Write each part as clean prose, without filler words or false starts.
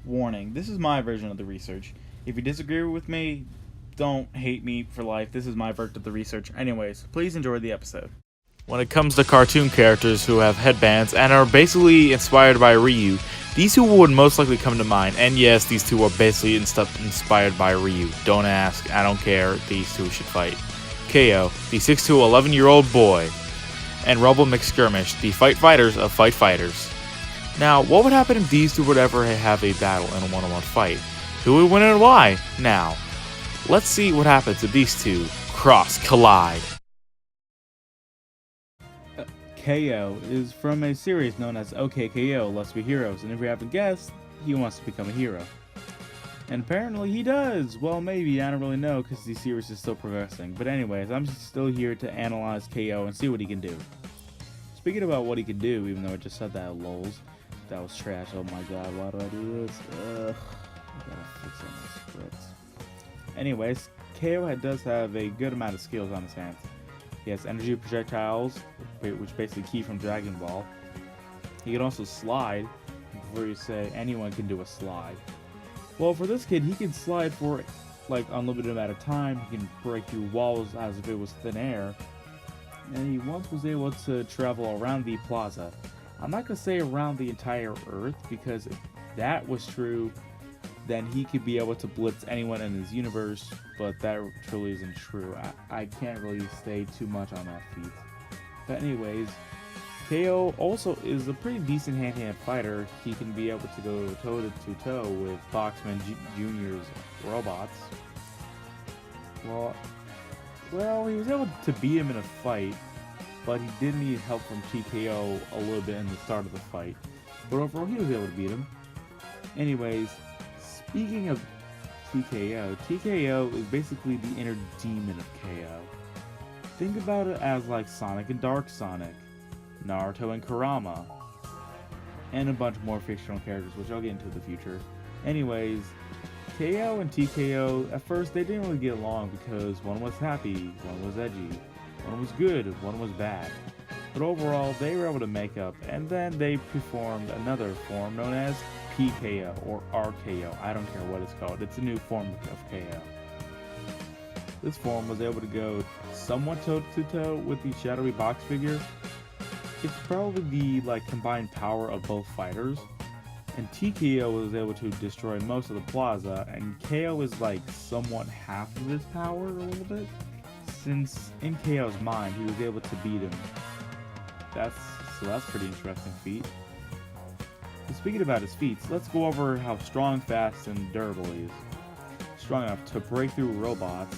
Warning, this is my version of the research. If you disagree with me, don't hate me for life. This is my version of the research. Anyways, please enjoy the episode. When it comes to cartoon characters who have headbands and are basically inspired by Ryu, these two would most likely come to mind. And yes, these two are basically inspired by Ryu. Don't ask, I don't care, these two should fight. KO, the 6'2", 11-year-old boy, and Rumble Mcskirmish, the fight fighters of fight fighters. Now, what would happen if these two would ever have a battle in a one-on-one fight? Who would win and why? Now, let's see what happens if these two collide. KO is from a series known as OKKO, Let's Be Heroes, and if you haven't guessed, he wants to become a hero. And apparently he does! Well, maybe, I don't really know, because the series is still progressing. But anyways, I'm still here to analyze KO and see what he can do. Speaking about what he can do, even though I just said that, lols, that was trash, oh my god, why do I do this? I gotta fix all my scripts. Anyways, KO does have a good amount of skills on his hands. He has energy projectiles, which basically key from Dragon Ball. He can also slide. Before you say anyone can do a slide. Well, for this kid, he can slide for like unlimited amount of time. He can break through walls as if it was thin air. And he once was able to travel around the plaza. I'm not gonna say around the entire Earth, because if that was true, then he could be able to blitz anyone in his universe, but that truly isn't true. I can't really say too much on that feat. But anyways, KO also is a pretty decent hand-to-hand fighter. He can be able to go toe-to-toe with Boxman Jr.'s robots. Well, he was able to beat him in a fight, but he did need help from TKO a little bit in the start of the fight. But overall, he was able to beat him. Anyways, speaking of TKO is basically the inner demon of KO. Think about it as like Sonic and Dark Sonic, Naruto and Kurama, and a bunch more fictional characters, which I'll get into in the future. Anyways, KO and TKO, at first they didn't really get along because one was happy, one was edgy, one was good, one was bad. But overall, they were able to make up, and then they performed another form known as PKO or RKO. I don't care what it's called. It's a new form of KO. This form was able to go somewhat toe-to-toe with the shadowy box figure. It's probably the combined power of both fighters. And TKO was able to destroy most of the plaza, and KO is somewhat half of his power a little bit. Since in KO's mind, he was able to beat him. That's pretty interesting feat. And speaking about his feats, let's go over how strong, fast, and durable he is. Strong enough to break through robots,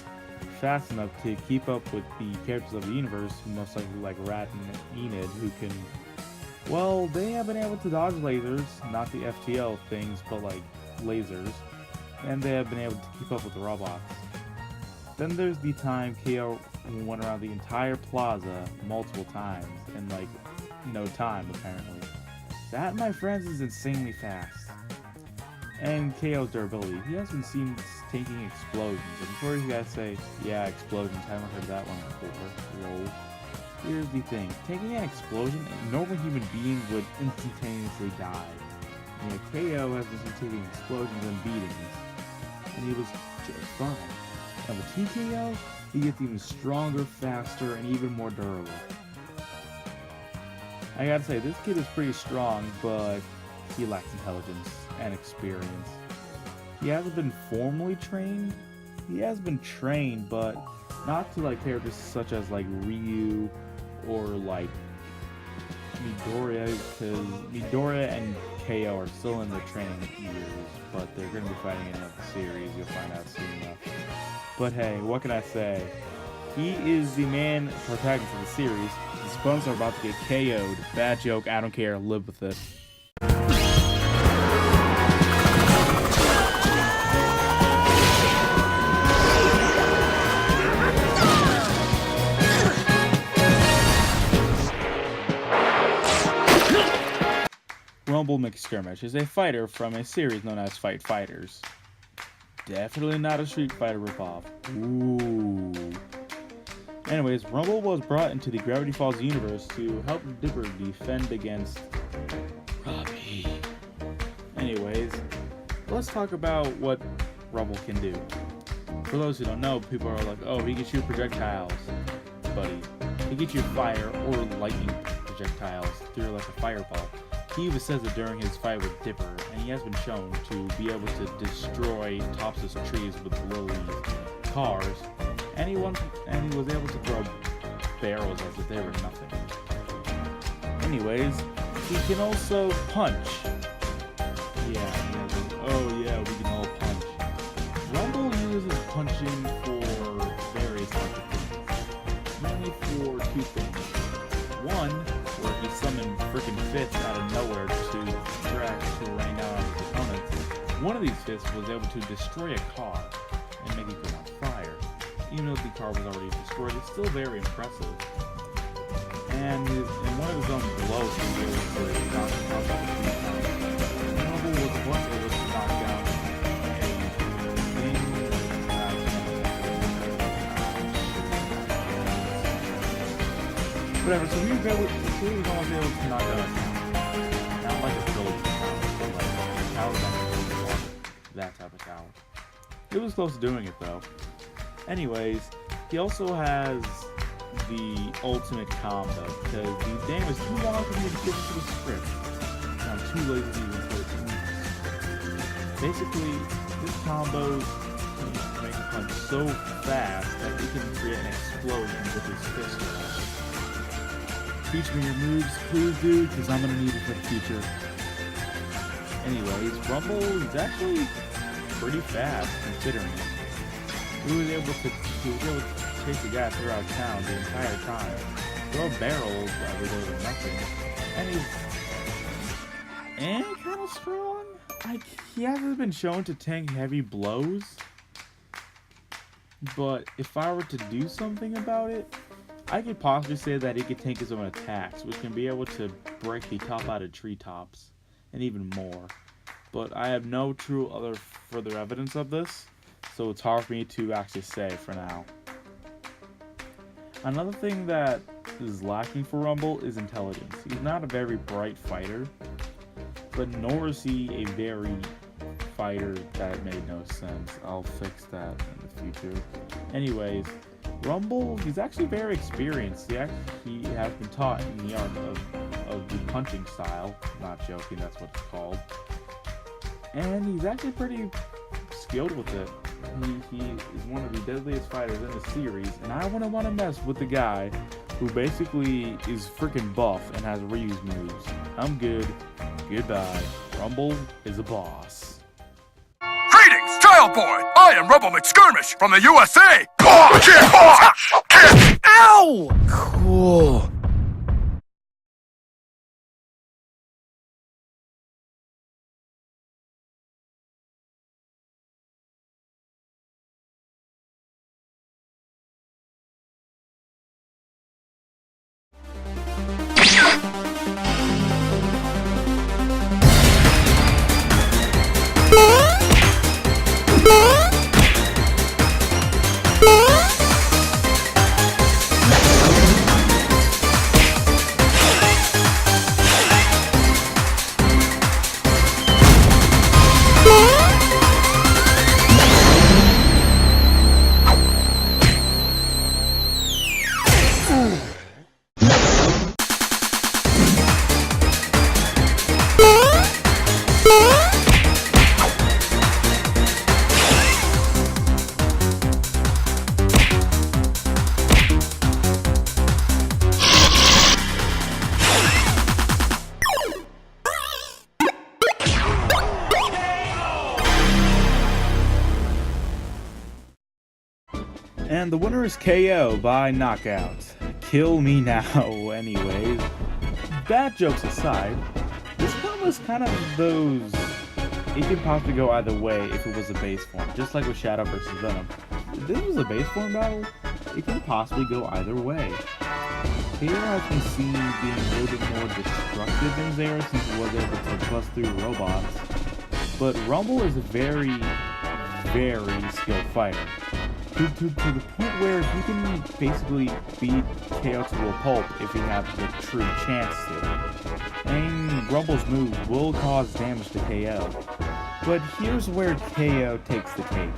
fast enough to keep up with the characters of the universe, most likely like Rat and Enid, who can, well, they have been able to dodge lasers, not the FTL things, but lasers, and they have been able to keep up with the robots. Then there's the time KO went around the entire plaza multiple times in no time, apparently. That, my friends, is insanely fast. And KO's durability. He has been seen taking explosions. And before you guys say, yeah, explosions, I haven't heard that one before. Lol. Here's the thing. Taking an explosion, a normal human being would instantaneously die. Yeah, KO has been seen taking explosions and beatings. And he was just fine. And with TKO, he gets even stronger, faster, and even more durable. I gotta say, this kid is pretty strong, but he lacks intelligence and experience. He hasn't been formally trained. He has been trained, but not to characters such as Ryu or Midoriya, because Midoriya and KO are still in their training years, but they're going to be fighting in another series. You'll find out soon enough. But hey, what can I say? He is the main protagonist of the series. His opponents are about to get KO'd. Bad joke, I don't care, live with it. Rumble Mcskirmish is a fighter from a series known as Fight Fighters. Definitely not a Street Fighter ripoff. Ooh. Anyways, Rumble was brought into the Gravity Falls universe to help Dipper defend against Robbie. Anyways, let's talk about what Rumble can do. For those who don't know, people are like, oh, he can shoot projectiles, buddy. He can shoot fire or lightning projectiles through like a fireball. He even says it during his fight with Dipper, and he has been shown to be able to destroy tops of trees with Lily's cars, and he was able to throw barrels as if they were nothing. Anyways, he can also punch. Oh yeah, we can all punch. Rumble uses punching for various types of things. Mainly for two things. One, where he summoned freaking fists out of nowhere to rain down on his opponents. One of these fists was able to destroy a car and make it go on fire. Even though the car was already destroyed, it's still very impressive. And in one of his own blows, he was able to knock the car back a few times. Rumble was once able to knock down a thing whatever, so he was almost able to knock down a tower. Not like a village tower, but like a tower that that type of tower. It was close to doing it though. Anyways, he also has the ultimate combo, because the game is too long for me to get into the script. I'm too lazy to even put it in the script. Basically, this combo can make a punch so fast that it can create an explosion with his fist. Teach me your moves, please, dude, because I'm gonna need it for the future. Anyways, Rumble is actually pretty fast considering it. He was able to chase the guy throughout town the entire time, throw barrels while they were nothing, and he's kind of strong. Like, he hasn't been shown to tank heavy blows, but if I were to do something about it, I could possibly say that he could tank his own attacks, which can be able to break the top out of treetops, and even more. But I have no true further evidence of this, so it's hard for me to actually say for now. Another thing that is lacking for Rumble is intelligence. He's not a very bright fighter, but nor is he a very fighter that made no sense. I'll fix that in the future. Anyways, Rumble, he's actually very experienced. He has been taught in the art of the punching style. Not joking, that's what it's called. And he's actually pretty skilled with it. He is one of the deadliest fighters in the series, and I wouldn't want to mess with the guy who basically is freaking buff and has reuse moves. I'm good. Goodbye. Rumble is a boss. Greetings, child boy! I am Rebel Mcskirmish from the USA! Ow! Cool. And the winner is KO by knockout. Kill me now, anyways. Bad jokes aside, this one was kind of those... It could possibly go either way if it was a base form, just like with Shadow vs. Venom. If this was a base form battle, it could possibly go either way. KO has been seen being a little bit more destructive than Zera since he was able to bust through robots. But Rumble is a very, very skilled fighter. To the point where he can basically beat KO to a pulp if he has the true chance to. And Rumble's moves will cause damage to KO. But here's where KO takes the cake.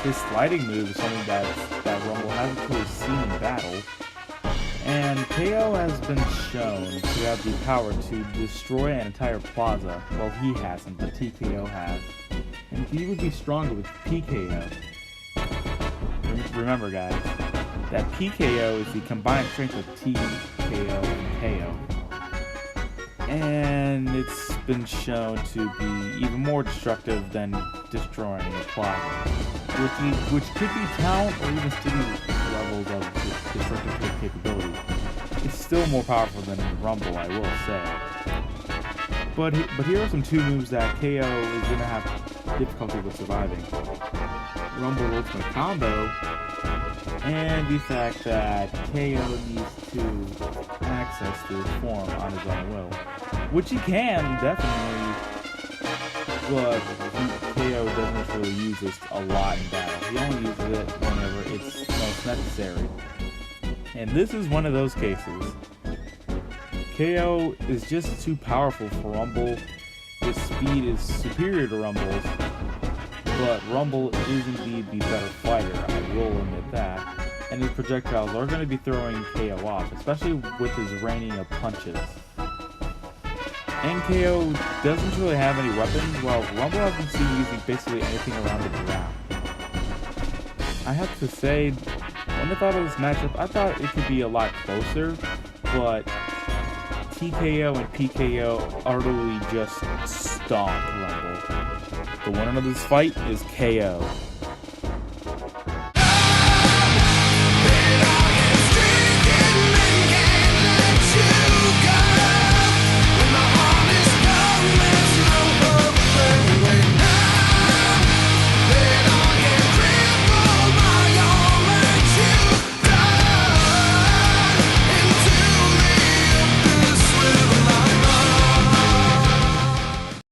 His sliding move is something that Rumble hasn't really seen in battle. And KO has been shown to have the power to destroy an entire plaza. Well, he hasn't, but TKO has. And he would be stronger with PKO. Remember, guys, that PKO is the combined strength of TKO and KO. And it's been shown to be even more destructive than destroying a plaza, which could be talent or even city levels of destructive capability. It's still more powerful than Rumble, I will say. But here are some 2 moves that KO is going to have difficulty with surviving. Rumble Ultimate Combo, and the fact that KO needs to access this form on his own will. Which he can, definitely, but KO doesn't really use this a lot in battle. He only uses it whenever it's most necessary. And this is one of those cases. KO is just too powerful for Rumble. His speed is superior to Rumble's, but Rumble is indeed the better fighter, I will admit that. And his projectiles are going to be throwing KO off, especially with his raining of punches. And KO doesn't really have any weapons, while Rumble has been seen using basically anything around the ground. I have to say, when I thought of this matchup, I thought it could be a lot closer, but TKO and PKO utterly just stomp Rumble. The winner of this fight is KO.